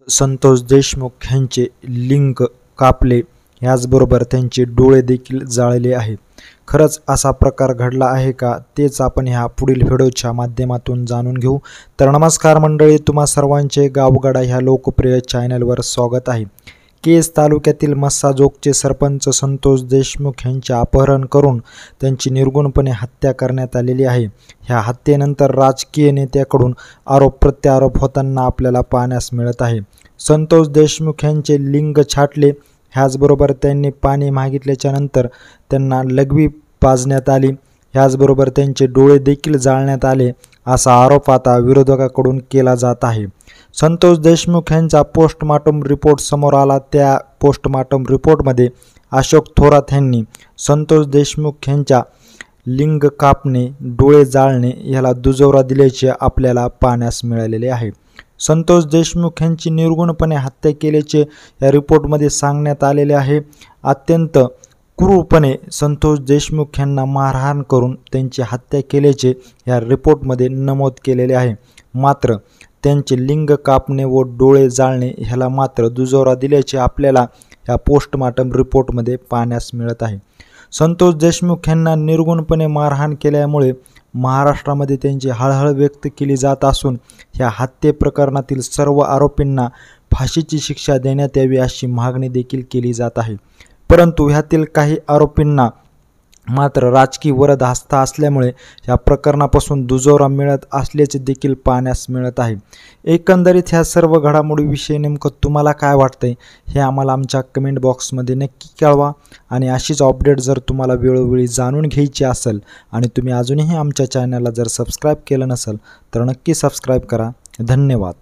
संतोष देशमुख यांचे लिंग कापले, याचबरोबर त्यांचे डोळे देखील जाळले आहे। खरंच असा प्रकार घडला आहे का, तेच आपण ह्या पुढील व्हिडिओच्या माध्यमातून जाणून घेऊ। तर नमस्कार मंडळी, तुम्हा सर्वांचे गावगाडा ह्या लोकप्रिय चॅनलवर स्वागत आहे। केज तालुक्यातील मस्साजोगचे सरपंच संतोष देशमुख यांचे अपहरण करून त्यांची निर्गुणपणे हत्या करण्यात आलेली आहे। ह्या हत्येनंतर राजकीय नेत्याकडून आरोप प्रत्यारोप होताना आपल्याला पाहण्यास मिळत आहे। संतोष देशमुख यांचे लिंग छाटले, ह्याचबरोबर त्यांनी पाणी मागितल्याच्या नंतर त्यांना लघवी पाजण्यात आली, ह्याचबरोबर त्यांचे डोळे देखील जाळण्यात आले, असा आरोप आता विरोधकांकडून केला जात आहे। संतोष देशमुख यांचा पोस्टमार्टम रिपोर्ट समोर आला। त्या पोस्टमार्टम रिपोर्टमध्ये अशोक थोरात यांनी संतोष देशमुख यांच्या लिंग कापणे, डोळे जाळणे याला दुजोरा दिल्याचे आपल्याला पाहण्यास मिळालेले आहे। संतोष देशमुख यांची निर्गुणपणे हत्या केल्याचे या रिपोर्टमध्ये सांगण्यात आलेले आहे। अत्यंत क्रूरपणे संतोष देशमुख यांना मारहाण करून त्यांची हत्या केल्याचे या रिपोर्टमध्ये नमूद केलेले आहे। मात्र त्यांचे लिंग कापणे व डोळे जाळणे ह्याला मात्र दुजोरा दिल्याचे आपल्याला या पोस्टमार्टम रिपोर्टमध्ये पाहण्यास मिळत आहे। संतोष देशमुख यांना निर्गुणपणे मारहाण केल्यामुळे महाराष्ट्रामध्ये त्यांची हळहळ व्यक्त केली जात असून ह्या हत्ये प्रकरणातील सर्व आरोपींना फाशीची शिक्षा देण्यात यावी अशी मागणी देखील केली जात आहे। परंतु ह्यातील काही आरोपींना मात्र राजकीय वरद हस्ता असल्यामुळे या प्रकरणापासून दुजोरा मिळत असल्याचे देखील पाहण्यास मिळत आहे। एकंदरीत ह्या सर्व घडामोडीविषयी नेमकं तुम्हाला काय वाटतंय हे आम्हाला आमच्या कमेंट बॉक्समध्ये नक्की कळवा। आणि अशीच अपडेट जर तुम्हाला वेळोवेळी जाणून घ्यायची असेल आणि तुम्ही अजूनही आमच्या चॅनलला जर सबस्क्राईब केलं नसेल तर नक्की सबस्क्राईब करा। धन्यवाद।